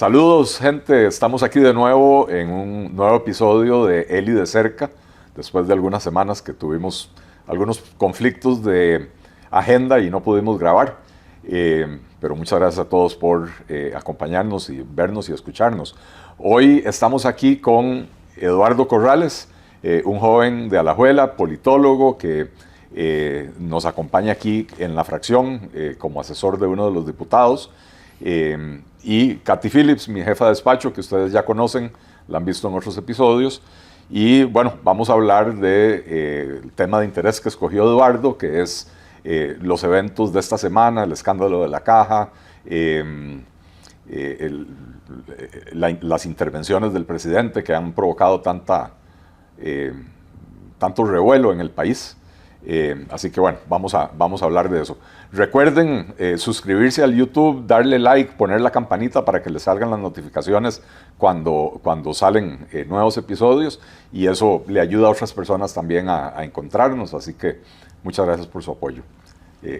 Saludos, gente. Estamos aquí de nuevo en un nuevo episodio de Eli de Cerca, después de algunas semanas que tuvimos algunos conflictos de agenda y no pudimos grabar. Pero muchas gracias a todos por acompañarnos y vernos y escucharnos. Hoy estamos aquí con Eduardo Corrales, un joven de Alajuela, politólogo que nos acompaña aquí en la fracción como asesor de uno de los diputados. Y Katy Phillips, mi jefa de despacho, que ustedes ya conocen, la han visto en otros episodios. Y bueno, vamos a hablar del tema de interés que escogió Eduardo, que es los eventos de esta semana, el escándalo de la caja, las intervenciones del presidente que han provocado tanto revuelo en el país. Así que bueno, vamos a hablar de eso. Recuerden suscribirse al YouTube, darle like, poner la campanita para que les salgan las notificaciones cuando salen nuevos episodios, y eso le ayuda a otras personas también a encontrarnos, así que muchas gracias por su apoyo.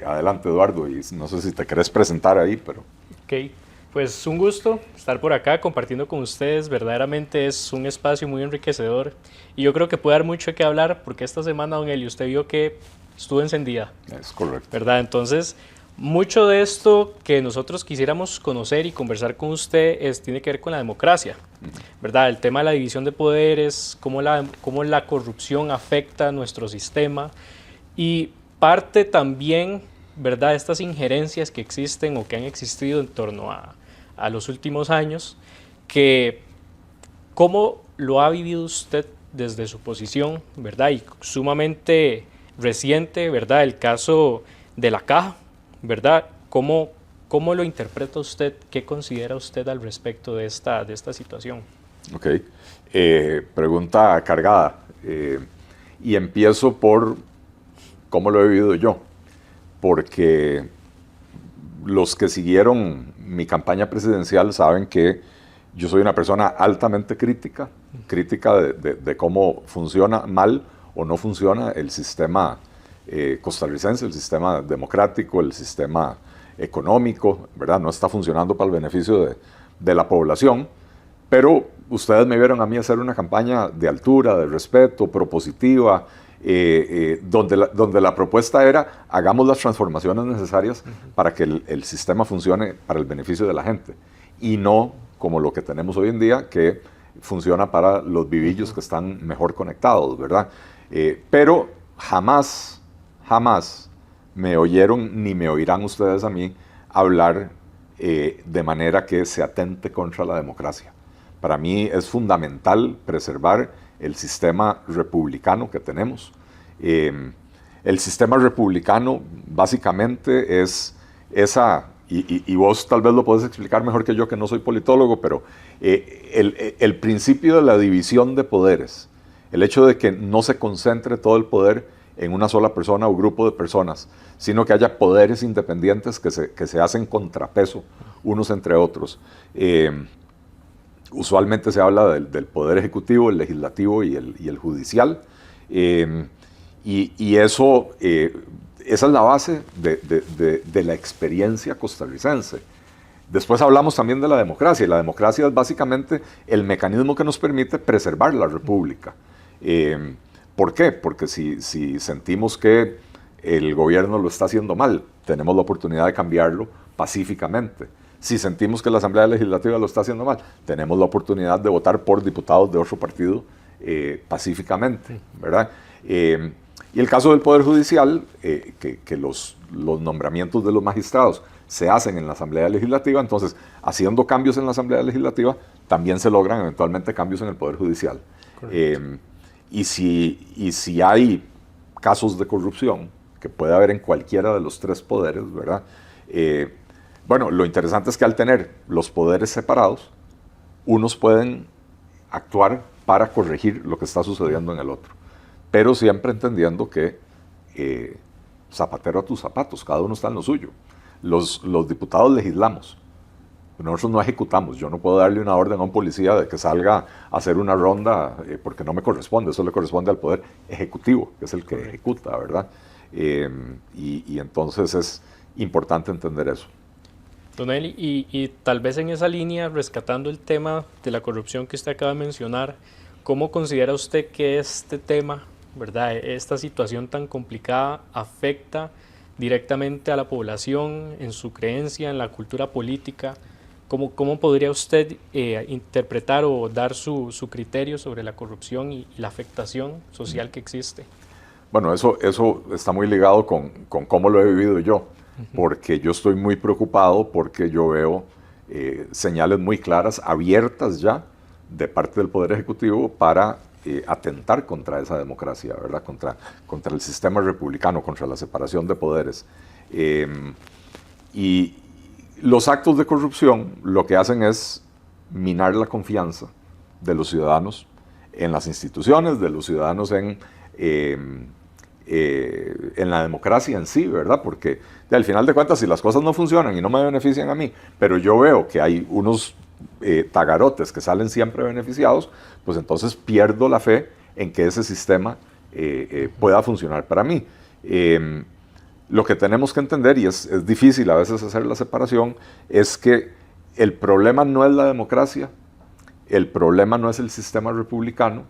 Adelante, Eduardo, y no sé si te querés presentar ahí, pero... Ok, pues un gusto estar por acá compartiendo con ustedes. Verdaderamente es un espacio muy enriquecedor y yo creo que puede dar mucho que hablar porque esta semana, don Eli, usted vio que estuvo encendida. Es correcto. ¿Verdad? Entonces, mucho de esto que nosotros quisiéramos conocer y conversar con usted tiene que ver con la democracia, ¿verdad? El tema de la división de poderes, cómo la corrupción afecta a nuestro sistema y parte también, ¿verdad?, estas injerencias que existen o que han existido en torno a los últimos años, que cómo lo ha vivido usted desde su posición, ¿verdad? Y sumamente reciente, ¿verdad? El caso de la caja, ¿verdad? ¿Cómo lo interpreta usted? ¿Qué considera usted al respecto de esta situación? Ok, pregunta cargada. Y empiezo por cómo lo he vivido yo, porque los que siguieron mi campaña presidencial saben que yo soy una persona altamente crítica de cómo funciona mal o no funciona el sistema costarricense, el sistema democrático, el sistema económico, ¿verdad? No está funcionando para el beneficio de la población, pero ustedes me vieron a mí hacer una campaña de altura, de respeto, propositiva, donde la propuesta era hagamos las transformaciones necesarias para que el sistema funcione para el beneficio de la gente y no como lo que tenemos hoy en día, que funciona para los vivillos que están mejor conectados, ¿verdad? Pero jamás me oyeron ni me oirán ustedes a mí hablar de manera que se atente contra la democracia. Para mí es fundamental preservar el sistema republicano que tenemos. El sistema republicano básicamente es esa, y vos tal vez lo podés explicar mejor que yo, que no soy politólogo, pero el principio de la división de poderes, el hecho de que no se concentre todo el poder en una sola persona o grupo de personas, sino que haya poderes independientes que se hacen contrapeso unos entre otros. Usualmente se habla del poder ejecutivo, el legislativo y el judicial. Y eso, esa es la base de la experiencia costarricense. Después hablamos también de la democracia, y la democracia es básicamente el mecanismo que nos permite preservar la república. ¿Por qué? Porque si sentimos que el gobierno lo está haciendo mal, tenemos la oportunidad de cambiarlo pacíficamente. Si sentimos que la Asamblea Legislativa lo está haciendo mal, tenemos la oportunidad de votar por diputados de otro partido pacíficamente, ¿verdad? Y el caso del Poder Judicial, que los nombramientos de los magistrados se hacen en la Asamblea Legislativa, entonces, haciendo cambios en la Asamblea Legislativa, también se logran eventualmente cambios en el Poder Judicial. Y si hay casos de corrupción, que puede haber en cualquiera de los tres poderes, ¿verdad? Bueno, lo interesante es que al tener los poderes separados, unos pueden actuar para corregir lo que está sucediendo en el otro, pero siempre entendiendo que zapatero a tus zapatos, cada uno está en lo suyo. Los diputados legislamos, nosotros no ejecutamos. Yo no puedo darle una orden a un policía de que salga a hacer una ronda porque no me corresponde, eso le corresponde al poder ejecutivo, que es el que ejecuta, ¿verdad? Y entonces es importante entender eso. Don Eli, y tal vez en esa línea, rescatando el tema de la corrupción que usted acaba de mencionar, ¿cómo considera usted que este tema, verdad, esta situación tan complicada afecta directamente a la población en su creencia, en la cultura política? ¿Cómo podría usted interpretar o dar su criterio sobre la corrupción y la afectación social que existe? Bueno, eso está muy ligado con cómo lo he vivido yo, porque yo estoy muy preocupado porque yo veo señales muy claras, abiertas ya, de parte del Poder Ejecutivo para atentar contra esa democracia, ¿verdad? Contra el sistema republicano, contra la separación de poderes. Y los actos de corrupción lo que hacen es minar la confianza de los ciudadanos en las instituciones, de los ciudadanos en la democracia en sí, ¿verdad? Porque al final de cuentas, si las cosas no funcionan y no me benefician a mí, pero yo veo que hay unos tagarotes que salen siempre beneficiados, pues entonces pierdo la fe en que ese sistema pueda funcionar para mí. Lo que tenemos que entender, y es difícil a veces hacer la separación, es que el problema no es la democracia, el problema no es el sistema republicano,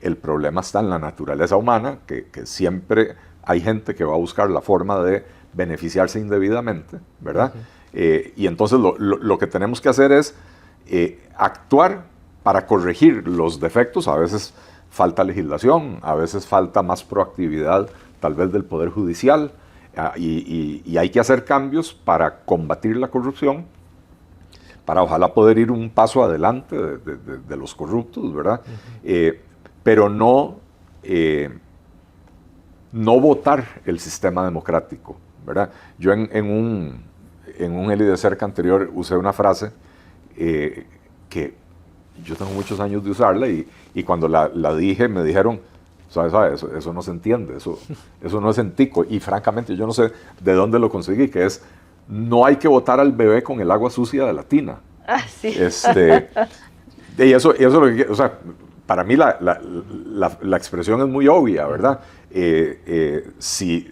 el problema está en la naturaleza humana, que siempre hay gente que va a buscar la forma de beneficiarse indebidamente, ¿verdad? Y entonces lo que tenemos que hacer es actuar para corregir los defectos. A veces falta legislación, a veces falta más proactividad tal vez del Poder Judicial, y hay que hacer cambios para combatir la corrupción, para ojalá poder ir un paso adelante de los corruptos, ¿verdad? Pero no votar el sistema democrático, ¿verdad? Yo en un Eli de Cerca anterior usé una frase que yo tengo muchos años de usarla, y cuando la dije me dijeron, ¿sabes? Eso no se entiende, eso no es en tico, y francamente yo no sé de dónde lo conseguí, que es: no hay que botar al bebé con el agua sucia de la tina. Ah, sí. Y eso es lo que, o sea, para mí la expresión es muy obvia, ¿verdad? Si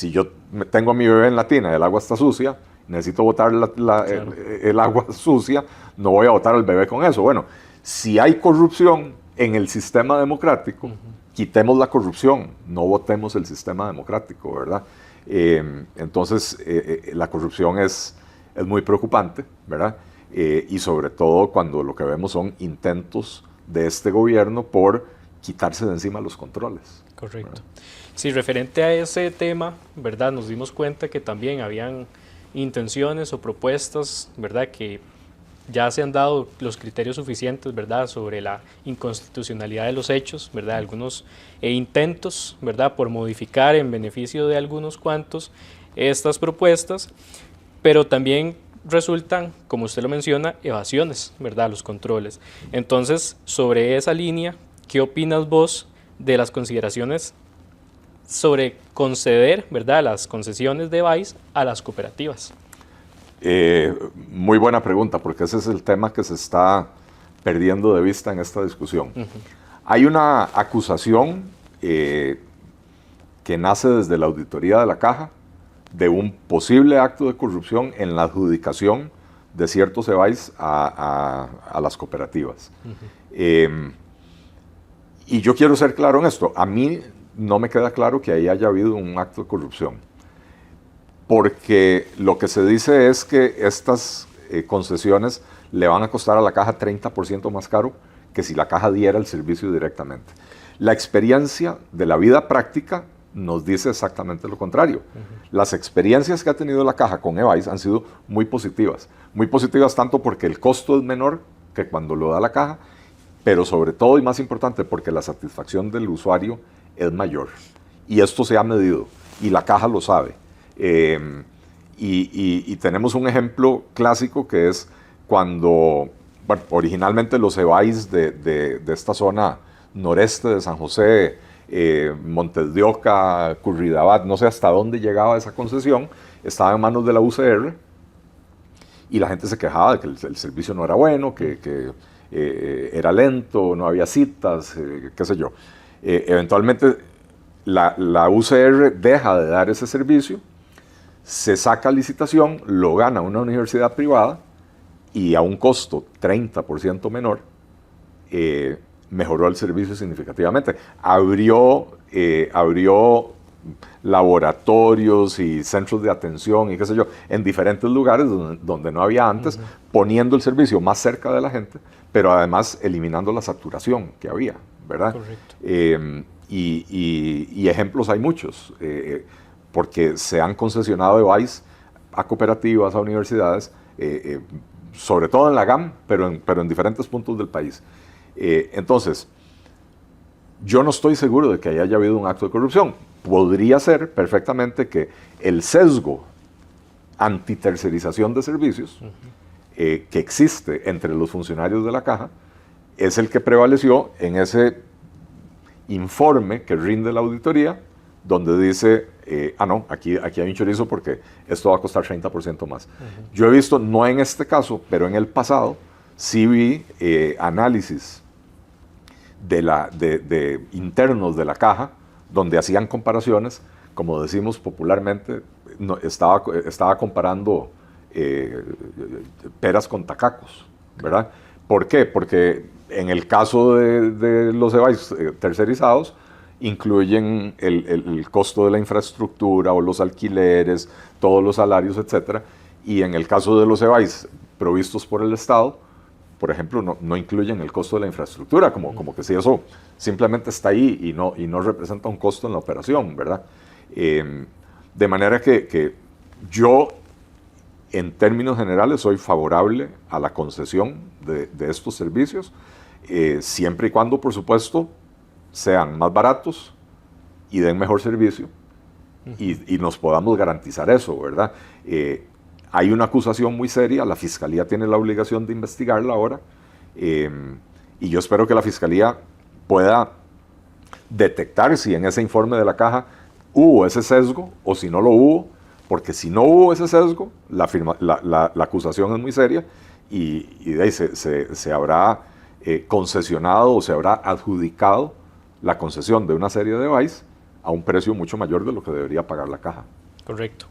yo tengo a mi bebé en la tina y el agua está sucia, necesito botar claro, el agua sucia, no voy a botar al bebé con eso. Bueno, si hay corrupción en el sistema democrático, quitemos la corrupción, no votemos el sistema democrático, ¿verdad? Entonces, la corrupción es muy preocupante, ¿verdad? Y sobre todo cuando lo que vemos son intentos de este gobierno por quitarse de encima los controles. Correcto. ¿Verdad? Sí, referente a ese tema, ¿verdad? Nos dimos cuenta que también habían intenciones o propuestas, ¿verdad? Que ya se han dado los criterios suficientes, ¿verdad? Sobre la inconstitucionalidad de los hechos, ¿verdad? Algunos intentos, ¿verdad? Por modificar en beneficio de algunos cuantos estas propuestas, pero también resultan, como usted lo menciona, evasiones, ¿verdad? Los controles. Entonces, sobre esa línea, ¿qué opinas vos de las consideraciones sobre conceder, ¿verdad?, las concesiones de Vice a las cooperativas? Muy buena pregunta, porque ese es el tema que se está perdiendo de vista en esta discusión. Hay una acusación que nace desde la auditoría de la Caja de un posible acto de corrupción en la adjudicación de ciertos EVAIS a las cooperativas. Y yo quiero ser claro en esto: a mí no me queda claro que ahí haya habido un acto de corrupción, porque lo que se dice es que estas concesiones le van a costar a la Caja 30% más caro que si la Caja diera el servicio directamente. La experiencia de la vida práctica nos dice exactamente lo contrario. Las experiencias que ha tenido la Caja con EVAIS han sido muy positivas tanto porque el costo es menor que cuando lo da la Caja, pero sobre todo y más importante porque la satisfacción del usuario es mayor. Y esto se ha medido, y la Caja lo sabe. Y tenemos un ejemplo clásico que es cuando, bueno, originalmente los EVAIS de esta zona noreste de San José, Montes de Oca, Curridabat, no sé hasta dónde llegaba esa concesión, estaba en manos de la UCR, y la gente se quejaba de que el servicio no era bueno, que era lento, no había citas, qué sé yo. Eventualmente la UCR deja de dar ese servicio, se saca licitación, lo gana una universidad privada y a un costo 30% menor, mejoró el servicio significativamente. Abrió laboratorios y centros de atención y qué sé yo, en diferentes lugares donde no había antes, poniendo el servicio más cerca de la gente, pero además eliminando la saturación que había, ¿verdad? Correcto. Y ejemplos hay muchos, porque se han concesionado device a cooperativas, a universidades, sobre todo en la GAM, pero en diferentes puntos del país. Entonces, yo no estoy seguro de que haya habido un acto de corrupción. Podría ser perfectamente que el sesgo antitercerización de servicios que existe entre los funcionarios de la Caja es el que prevaleció en ese informe que rinde la auditoría, donde dice, no, aquí hay un chorizo porque esto va a costar 30% más. Yo he visto, no en este caso, pero en el pasado, sí vi análisis de internos de la Caja, donde hacían comparaciones, como decimos popularmente, estaba comparando peras con tacacos, ¿verdad? ¿Por qué? Porque en el caso de los devices tercerizados, incluyen el costo de la infraestructura o los alquileres, todos los salarios, etc. Y en el caso de los devices provistos por el Estado, por ejemplo, no incluyen el costo de la infraestructura, como que si eso simplemente está ahí y no representa un costo en la operación, ¿verdad? De manera que yo, en términos generales, soy favorable a la concesión de estos servicios, siempre y cuando, por supuesto, sean más baratos y den mejor servicio y nos podamos garantizar eso, ¿verdad? Hay una acusación muy seria, la Fiscalía tiene la obligación de investigarla ahora, y yo espero que la Fiscalía pueda detectar si en ese informe de la Caja hubo ese sesgo o si no lo hubo, porque si no hubo ese sesgo, la acusación es muy seria y de ahí se habrá concesionado o se habrá adjudicado la concesión de una serie de devices a un precio mucho mayor de lo que debería pagar la Caja. Correcto.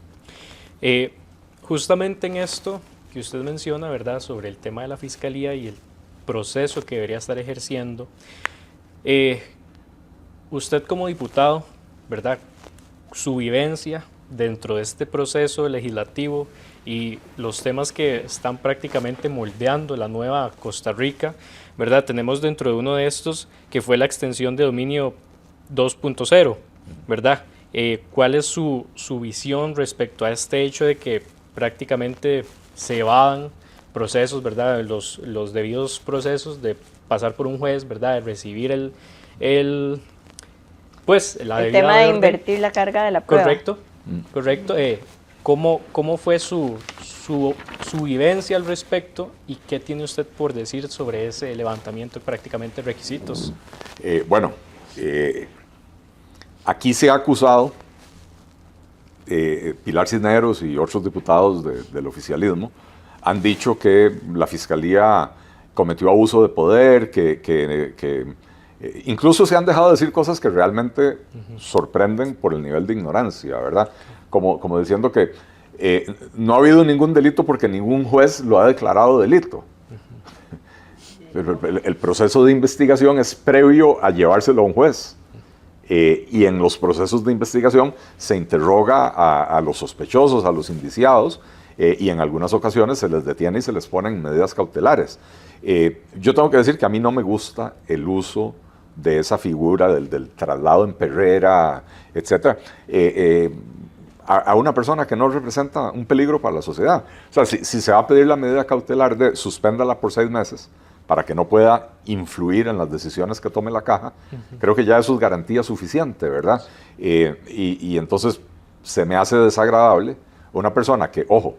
Justamente en esto que usted menciona, ¿verdad?, sobre el tema de la Fiscalía y el proceso que debería estar ejerciendo, usted como diputado, ¿verdad?, su vivencia dentro de este proceso legislativo y los temas que están prácticamente moldeando la nueva Costa Rica, ¿verdad? Tenemos dentro de uno de estos que fue la extensión de dominio 2.0, ¿verdad? ¿Cuál es su visión respecto a este hecho de que prácticamente se evadan procesos, ¿verdad? Los debidos procesos de pasar por un juez, ¿verdad? De recibir el tema de invertir la carga de la prueba. Correcto, correcto. ¿Cómo fue su vivencia al respecto y qué tiene usted por decir sobre ese levantamiento de prácticamente requisitos? Aquí se ha acusado Pilar Cisneros y otros diputados del oficialismo han dicho que la Fiscalía cometió abuso de poder, que incluso se han dejado decir cosas que realmente sorprenden por el nivel de ignorancia, ¿verdad? Como diciendo que no ha habido ningún delito porque ningún juez lo ha declarado delito. El proceso de investigación es previo a llevárselo a un juez. Y en los procesos de investigación se interroga a los sospechosos, a los indiciados, y en algunas ocasiones se les detiene y se les ponen medidas cautelares. Yo tengo que decir que a mí no me gusta el uso de esa figura del traslado en perrera, etc., a una persona que no representa un peligro para la sociedad. O sea, si se va a pedir la medida cautelar de suspéndala por 6 meses, para que no pueda influir en las decisiones que tome la Caja, creo que ya eso es garantía suficiente, ¿verdad? Y entonces se me hace desagradable una persona que, ojo,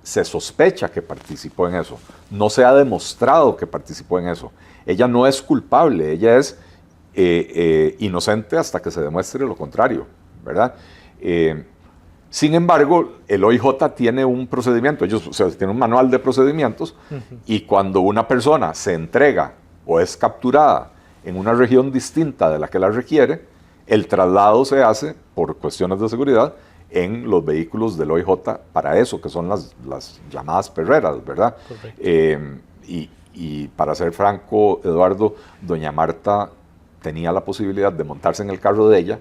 se sospecha que participó en eso, no se ha demostrado que participó en eso. Ella no es culpable, ella es inocente hasta que se demuestre lo contrario, ¿verdad? Sin embargo, el OIJ tiene un procedimiento, tiene un manual de procedimientos, y cuando una persona se entrega o es capturada en una región distinta de la que la requiere, el traslado se hace, por cuestiones de seguridad, en los vehículos del OIJ para eso, que son las llamadas perreras, ¿verdad? Y para ser franco, Eduardo, doña Marta tenía la posibilidad de montarse en el carro de ella,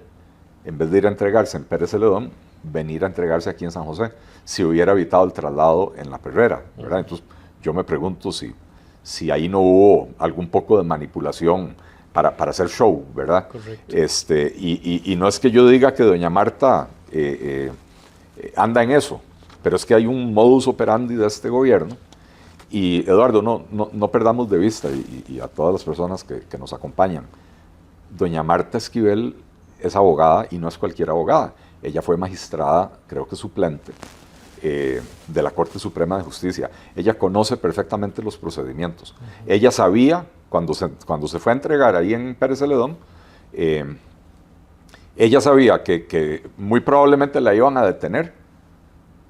en vez de ir a entregarse en Pérez Celedón, venir a entregarse aquí en San José, si hubiera evitado el traslado en la perrera, ¿verdad? Entonces, yo me pregunto si ahí no hubo algún poco de manipulación para hacer show, ¿verdad? Correcto. Y no es que yo diga que doña Marta anda en eso, pero es que hay un modus operandi de este gobierno. Y Eduardo, no perdamos de vista, y a todas las personas que nos acompañan, doña Marta Esquivel es abogada y no es cualquier abogada. Ella fue magistrada, creo que suplente, de la Corte Suprema de Justicia. Ella conoce perfectamente los procedimientos. Ella sabía, cuando se fue a entregar ahí en Pérez Celedón, ella sabía que muy probablemente la iban a detener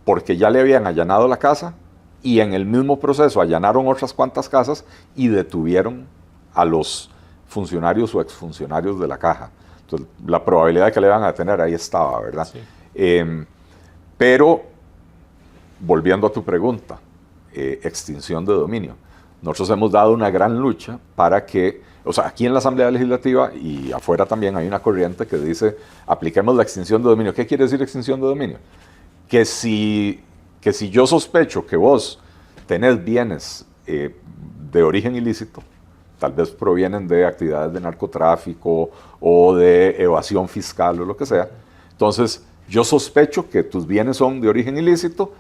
porque ya le habían allanado la casa y en el mismo proceso allanaron otras cuantas casas y detuvieron a los funcionarios o exfuncionarios de la caja. Entonces, la probabilidad de que le iban a detener ahí estaba, ¿verdad? Sí. Pero, volviendo a tu pregunta, extinción de dominio. Nosotros hemos dado una gran lucha para que, o sea, aquí en la Asamblea Legislativa y afuera también hay una corriente que dice, apliquemos la extinción de dominio. ¿Qué quiere decir extinción de dominio? Que si yo sospecho que vos tenés bienes de origen ilícito, tal vez provienen de actividades de narcotráfico o de evasión fiscal o lo que sea, entonces yo sospecho que tus bienes son de origen ilícito,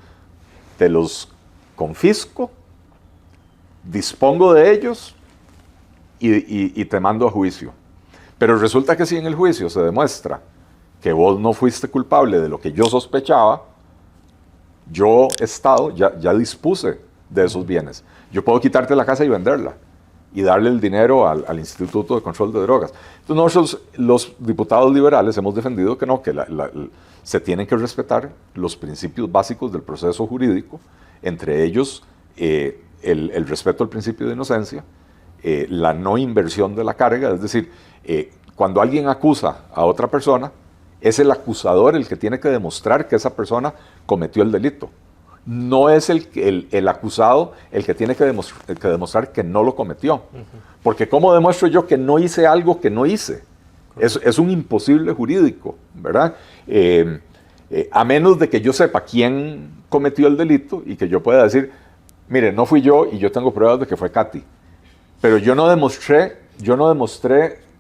te los confisco, dispongo de ellos y te mando a juicio. Pero resulta que si en el juicio se demuestra que vos no fuiste culpable de lo que yo sospechaba, yo, Estado, ya dispuse de esos bienes. Yo puedo quitarte la casa y venderla y darle el dinero al Instituto de Control de Drogas. Entonces nosotros, los diputados liberales, hemos defendido que no, que se tienen que respetar los principios básicos del proceso jurídico, entre ellos el respeto al principio de inocencia, la no inversión de la carga, es decir, cuando alguien acusa a otra persona, es el acusador el que tiene que demostrar que esa persona cometió el delito. No es el acusado el que tiene que demostrar que no lo cometió. Porque ¿cómo demuestro yo que no hice algo que no hice? Es un imposible jurídico, ¿verdad? A menos de que yo sepa quién cometió el delito y que yo pueda decir, mire, no fui yo y yo tengo pruebas de que fue Katy. Pero yo no demostré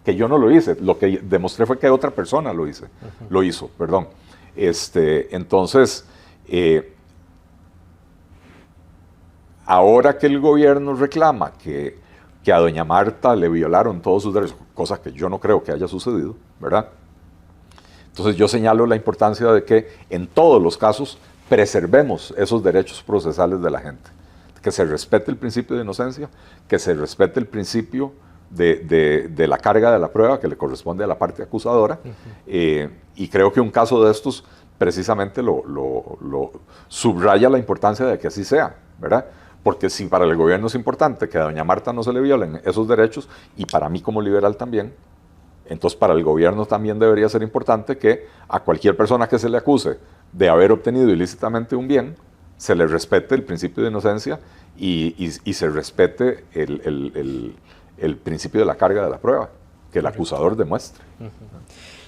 que yo no lo hice. Lo que demostré fue que otra persona lo hizo, perdón. Entonces, ahora que el gobierno reclama que a doña Marta le violaron todos sus derechos, cosa que yo no creo que haya sucedido, ¿verdad? Entonces yo señalo la importancia de que en todos los casos preservemos esos derechos procesales de la gente, que se respete el principio de inocencia, que se respete el principio de la carga de la prueba que le corresponde a la parte acusadora, y creo que un caso de estos precisamente lo subraya la importancia de que así sea, ¿verdad? Porque si para el gobierno es importante que a doña Marta no se le violen esos derechos, y para mí como liberal también, entonces para el gobierno también debería ser importante que a cualquier persona que se le acuse de haber obtenido ilícitamente un bien, se le respete el principio de inocencia y se respete el principio de la carga de la prueba, que el acusador demuestre.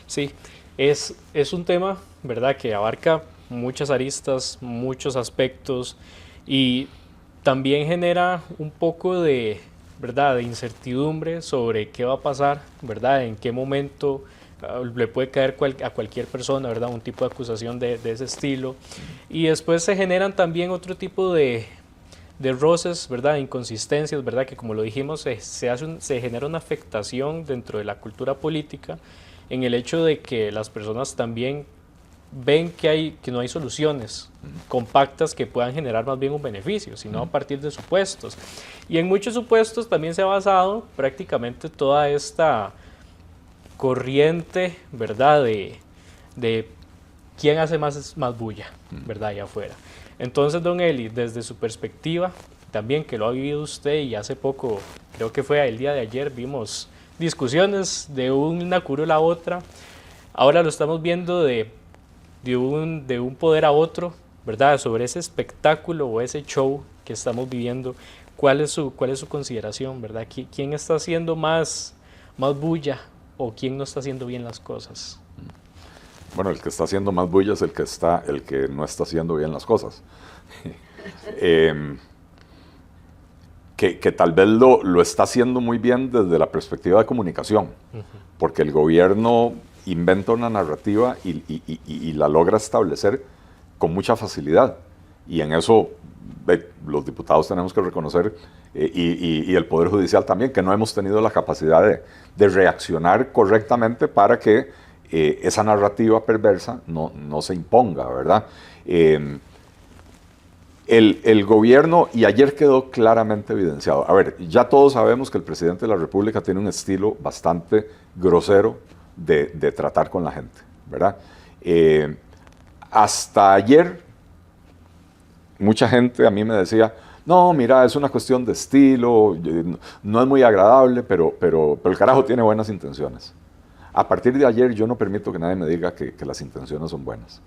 Sí, es un tema, ¿verdad?, que abarca muchas aristas, muchos aspectos, y también genera un poco de, ¿verdad?, de incertidumbre sobre qué va a pasar, ¿verdad?, en qué momento le puede caer a cualquier persona, ¿verdad?, un tipo de acusación de ese estilo. Y después se generan también otro tipo de roces, ¿verdad?, de inconsistencias, ¿verdad?, que como lo dijimos, se genera una afectación dentro de la cultura política en el hecho de que las personas también ven que no hay soluciones compactas que puedan generar más bien un beneficio, sino a partir de supuestos. Y en muchos supuestos también se ha basado prácticamente toda esta corriente, ¿verdad?, de quién hace más bulla, ¿verdad?, allá afuera. Entonces, don Eli, desde su perspectiva, también que lo ha vivido usted, y hace poco, creo que fue el día de ayer, vimos discusiones de una curul a otra, ahora lo estamos viendo de de un poder a otro, ¿verdad? Sobre ese espectáculo o ese show que estamos viviendo. ¿Cuál es su consideración, ¿verdad? ¿Quién está haciendo más bulla o quién no está haciendo bien las cosas? Bueno, el que está haciendo más bulla es el que no está haciendo bien las cosas. Que tal vez lo está haciendo muy bien desde la perspectiva de comunicación, porque el gobierno inventa una narrativa y la logra establecer con mucha facilidad. Y en eso los diputados tenemos que reconocer, y el Poder Judicial también, que no hemos tenido la capacidad de reaccionar correctamente para que esa narrativa perversa no se imponga, ¿verdad? El gobierno, y ayer quedó claramente evidenciado, a ver, ya todos sabemos que el presidente de la República tiene un estilo bastante grosero de tratar con la gente, ¿verdad? Hasta ayer, mucha gente a mí me decía, no, mira, es una cuestión de estilo, no es muy agradable, pero el carajo tiene buenas intenciones. A partir de ayer yo no permito que nadie me diga que las intenciones son buenas.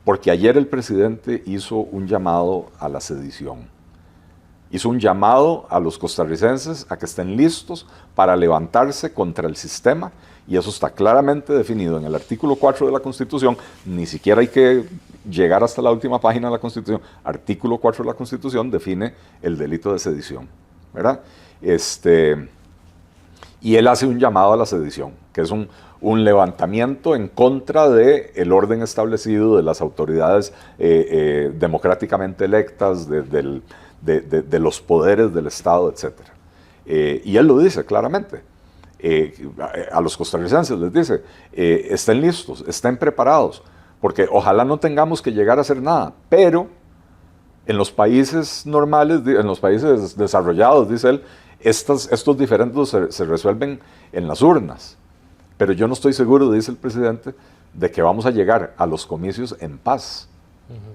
Porque ayer el presidente hizo un llamado a la sedición. Hizo un llamado a los costarricenses a que estén listos para levantarse contra el sistema, y eso está claramente definido en el artículo 4 de la Constitución. Ni siquiera hay que llegar hasta la última página de la Constitución. Artículo 4 de la Constitución define el delito de sedición, ¿verdad? Y él hace un llamado a la sedición, que es un levantamiento en contra del orden establecido, de las autoridades democráticamente electas, de los poderes del Estado, etc. Y él lo dice claramente. A los costarricenses les dice, estén listos, estén preparados, porque ojalá no tengamos que llegar a hacer nada, pero en los países normales, en los países desarrollados, dice él, estos diferendos se resuelven en las urnas. Pero yo no estoy seguro, dice el presidente, de que vamos a llegar a los comicios en paz.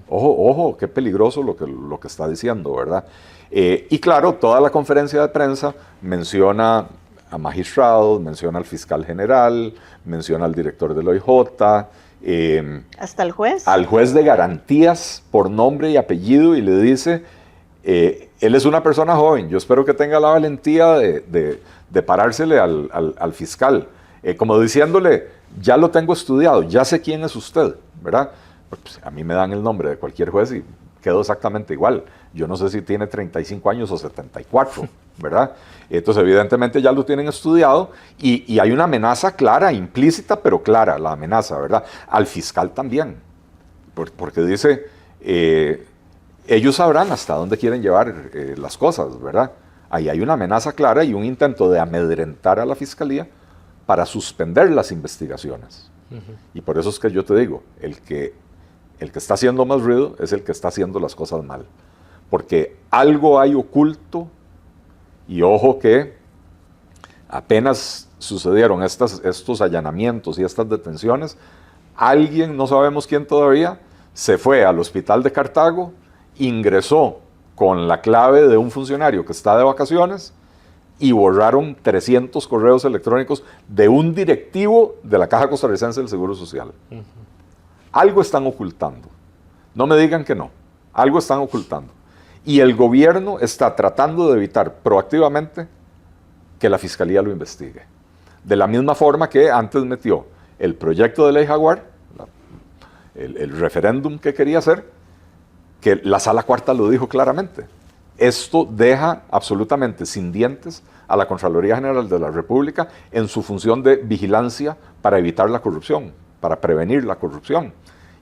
Ojo, qué peligroso lo que está diciendo, ¿verdad? Y claro, toda la conferencia de prensa menciona a magistrados, menciona al fiscal general, menciona al director del OIJ. ¿Hasta el juez? Al juez de garantías por nombre y apellido, y le dice, él es una persona joven, yo espero que tenga la valentía de parársele al fiscal, como diciéndole, ya lo tengo estudiado, ya sé quién es usted, ¿verdad? Pues a mí me dan el nombre de cualquier juez y quedo exactamente igual. Yo no sé si tiene 35 años o 74, ¿verdad? Entonces, evidentemente ya lo tienen estudiado, y hay una amenaza clara, implícita, pero clara, la amenaza, ¿verdad? Al fiscal también, porque dice, ellos sabrán hasta dónde quieren llevar las cosas, ¿verdad? Ahí hay una amenaza clara y un intento de amedrentar a la fiscalía para suspender las investigaciones. Y por eso es que yo te digo, el que está haciendo más ruido es el que está haciendo las cosas mal. Porque algo hay oculto, y ojo que apenas sucedieron estos allanamientos y estas detenciones, alguien, no sabemos quién todavía, se fue al hospital de Cartago, ingresó con la clave de un funcionario que está de vacaciones y borraron 300 correos electrónicos de un directivo de la Caja Costarricense del Seguro Social. Algo están ocultando. No me digan que no. Algo están ocultando. Y el gobierno está tratando de evitar proactivamente que la Fiscalía lo investigue. De la misma forma que antes metió el proyecto de ley Jaguar, el referéndum que quería hacer, que la Sala Cuarta lo dijo claramente. Esto deja absolutamente sin dientes a la Contraloría General de la República en su función de vigilancia para evitar la corrupción, para prevenir la corrupción.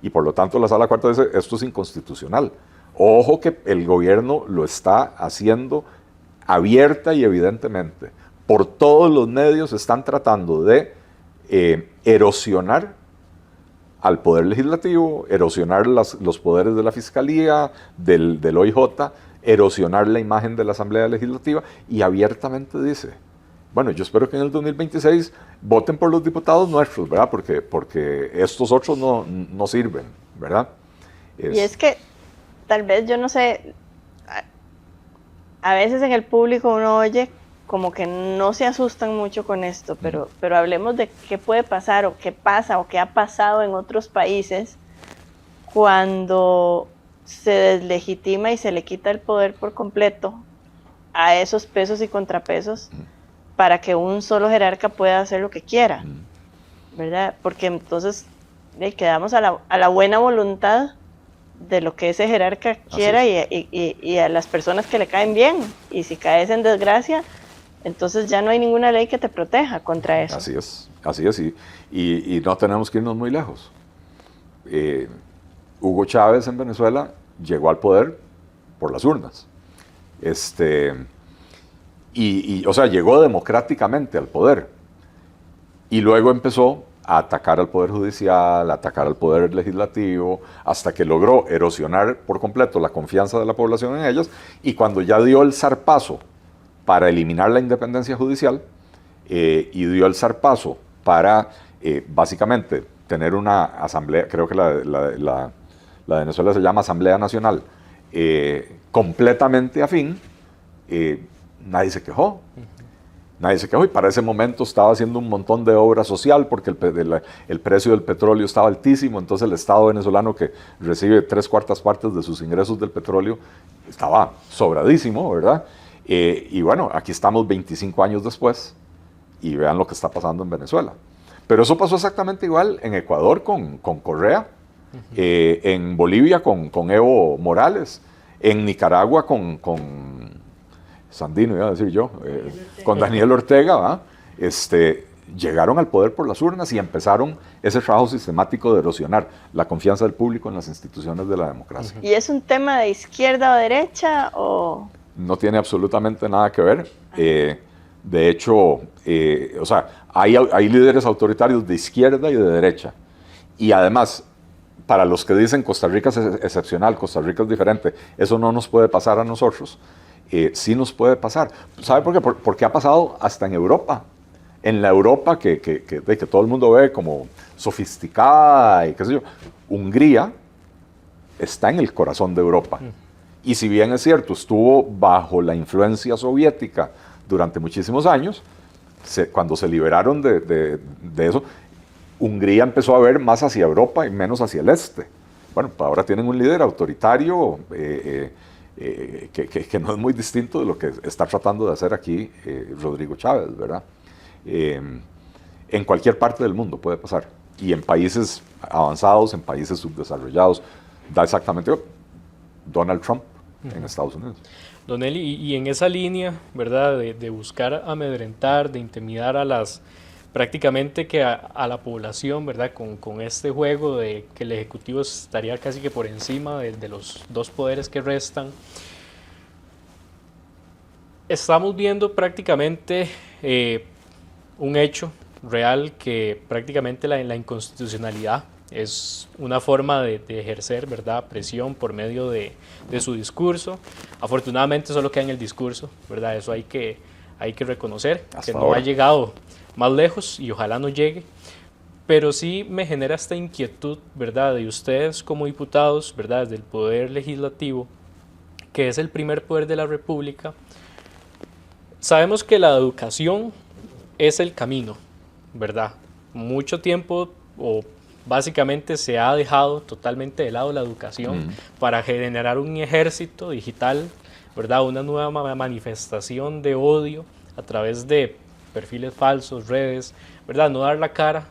Y por lo tanto la Sala Cuarta dice, esto es inconstitucional. Ojo que el gobierno lo está haciendo abierta y evidentemente. Por todos los medios están tratando de erosionar al Poder Legislativo, erosionar los poderes de la Fiscalía, del OIJ, erosionar la imagen de la Asamblea Legislativa, y abiertamente dice, bueno, yo espero que en el 2026 voten por los diputados nuestros, ¿verdad? Porque estos otros no sirven, ¿verdad? Y es que, tal vez, yo no sé, a veces en el público uno oye como que no se asustan mucho con esto, pero hablemos de qué puede pasar o qué pasa o qué ha pasado en otros países cuando se deslegitima y se le quita el poder por completo a esos pesos y contrapesos para que un solo jerarca pueda hacer lo que quiera, ¿verdad? Porque entonces quedamos a la buena voluntad de lo que ese jerarca quiera y a las personas que le caen bien. Y si caes en desgracia, entonces ya no hay ninguna ley que te proteja contra eso. Así es, y no tenemos que irnos muy lejos. Hugo Chávez en Venezuela llegó al poder por las urnas. O sea, llegó democráticamente al poder. Y luego empezó a atacar al Poder Judicial, a atacar al Poder Legislativo, hasta que logró erosionar por completo la confianza de la población en ellas. Y cuando ya dio el zarpazo para eliminar la independencia judicial, y dio el zarpazo para, básicamente, tener una asamblea, creo que la de Venezuela se llama Asamblea Nacional, completamente afín, nadie se quejó. Nadie se quejó, y para ese momento estaba haciendo un montón de obra social porque el precio del petróleo estaba altísimo. Entonces el Estado venezolano, que recibe 3/4 partes de sus ingresos del petróleo, estaba sobradísimo, ¿verdad? Y bueno, aquí estamos 25 años después y vean lo que está pasando en Venezuela. Pero eso pasó exactamente igual en Ecuador con Correa, en Bolivia con Evo Morales, en Nicaragua con Sandino, iba a decir yo, con Daniel Ortega, ¿va? Llegaron al poder por las urnas y empezaron ese trabajo sistemático de erosionar la confianza del público en las instituciones de la democracia. ¿Y es un tema de izquierda o derecha o...? No tiene absolutamente nada que ver. De hecho, o sea, hay líderes autoritarios de izquierda y de derecha. Y además, para los que dicen Costa Rica es excepcional, Costa Rica es diferente, eso no nos puede pasar a nosotros. Sí nos puede pasar. ¿Sabe por qué? Porque ha pasado hasta en Europa. En la Europa que todo el mundo ve como sofisticada y qué sé yo, Hungría está en el corazón de Europa. Y si bien es cierto, estuvo bajo la influencia soviética durante muchísimos años, cuando se liberaron de eso, Hungría empezó a ver más hacia Europa y menos hacia el este. Bueno, ahora tienen un líder autoritario que no es muy distinto de lo que está tratando de hacer aquí Rodrigo Chávez, ¿verdad? En cualquier parte del mundo puede pasar, y en países avanzados, en países subdesarrollados, da exactamente Donald Trump en Estados Unidos. Don Eli, y en esa línea, ¿verdad?, de buscar amedrentar, de intimidar a prácticamente que a la población, ¿verdad?, con este juego de que el Ejecutivo estaría casi que por encima de los dos poderes que restan. Estamos viendo prácticamente un hecho real, que prácticamente la inconstitucionalidad es una forma de ejercer, ¿verdad?, presión por medio de su discurso. Afortunadamente solo queda en el discurso, ¿verdad? Eso hay que reconocer, que no ha llegado más lejos y ojalá no llegue, pero sí me genera esta inquietud, ¿verdad?, de ustedes como diputados, ¿verdad?, del Poder Legislativo, que es el primer poder de la República. Sabemos que la educación es el camino, ¿verdad? Mucho tiempo, o básicamente se ha dejado totalmente de lado la educación para generar un ejército digital, ¿verdad?, una nueva manifestación de odio a través de perfiles falsos, redes, ¿verdad?, no dar la cara.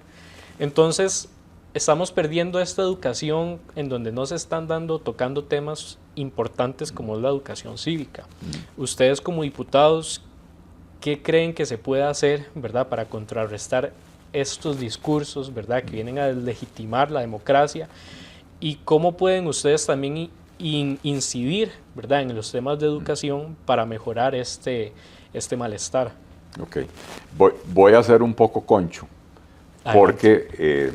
Entonces estamos perdiendo esta educación en donde no se están tocando temas importantes como es la educación cívica. Ustedes como diputados, ¿qué creen que se puede hacer, ¿verdad?, para contrarrestar estos discursos, ¿verdad?, que vienen a deslegitimar la democracia? ¿Y cómo pueden ustedes también incidir, ¿verdad?, en los temas de educación para mejorar este malestar? Ok, voy a ser un poco concho, porque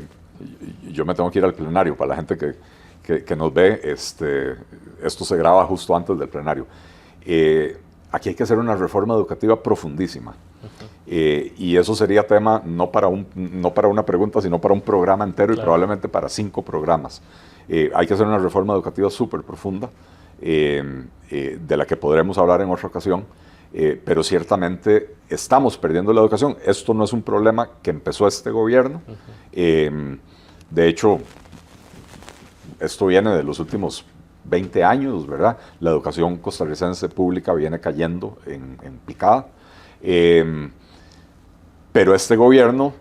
yo me tengo que ir al plenario. Para la gente que nos ve, esto se graba justo antes del plenario. Aquí hay que hacer una reforma educativa profundísima, y eso sería tema no para una pregunta, sino para un programa entero, claro, y probablemente para 5 programas. Hay que hacer una reforma educativa súper profunda, de la que podremos hablar en otra ocasión. Pero ciertamente estamos perdiendo la educación. Esto no es un problema que empezó este gobierno. De hecho, esto viene de los últimos 20 años, ¿verdad? La educación costarricense pública viene cayendo en picada. Pero este gobierno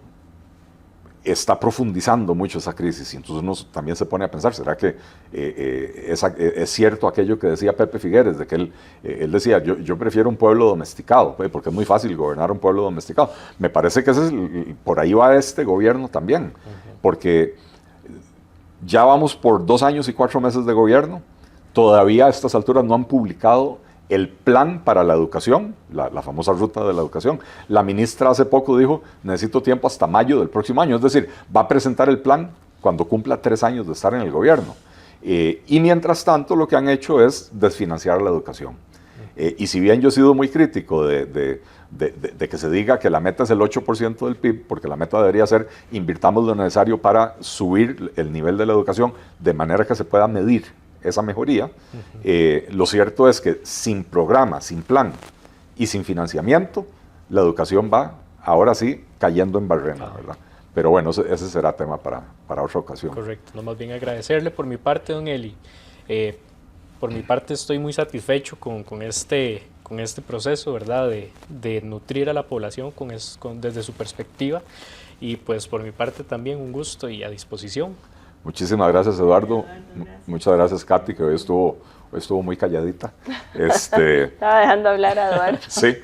está profundizando mucho esa crisis y entonces uno también se pone a pensar, ¿será que es cierto aquello que decía Pepe Figueres, de que él decía, yo prefiero un pueblo domesticado, porque es muy fácil gobernar un pueblo domesticado? Me parece que por ahí va este gobierno también, porque ya vamos por 2 años y 4 meses de gobierno, todavía a estas alturas no han publicado el plan para la educación, la famosa ruta de la educación. La ministra hace poco dijo, necesito tiempo hasta mayo del próximo año, es decir, va a presentar el plan cuando cumpla 3 años de estar en el gobierno. Y mientras tanto lo que han hecho es desfinanciar la educación. Y si bien yo he sido muy crítico de que se diga que la meta es el 8% del PIB, porque la meta debería ser invirtamos lo necesario para subir el nivel de la educación de manera que se pueda medir esa mejoría, lo cierto es que sin programa, sin plan y sin financiamiento, la educación va, ahora sí, cayendo en barrena, ¿verdad? Pero bueno, ese será tema para otra ocasión. Correcto, no, más bien agradecerle por mi parte, don Eli. Por mi parte estoy muy satisfecho con este proceso, ¿verdad? De nutrir a la población desde su perspectiva, y pues por mi parte también un gusto y a disposición. Muchísimas gracias, Eduardo. Muchas gracias, Katy, que hoy estuvo muy calladita. Estaba dejando hablar a Eduardo. Sí,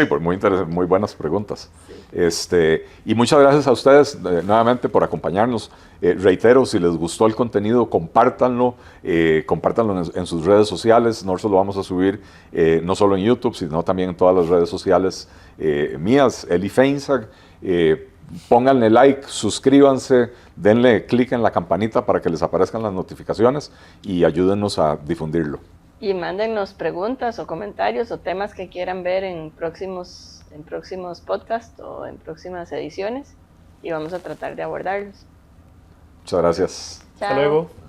pues muy buenas preguntas. Sí. Y muchas gracias a ustedes nuevamente por acompañarnos. Reitero, si les gustó el contenido, compártanlo en sus redes sociales. Nosotros lo vamos a subir no solo en YouTube, sino también en todas las redes sociales mías, Eli Feinzag. Pónganle like, suscríbanse, denle clic en la campanita para que les aparezcan las notificaciones y ayúdennos a difundirlo. Y mándennos preguntas o comentarios o temas que quieran ver en próximos podcasts o en próximas ediciones y vamos a tratar de abordarlos. Muchas gracias. Chao. Hasta luego.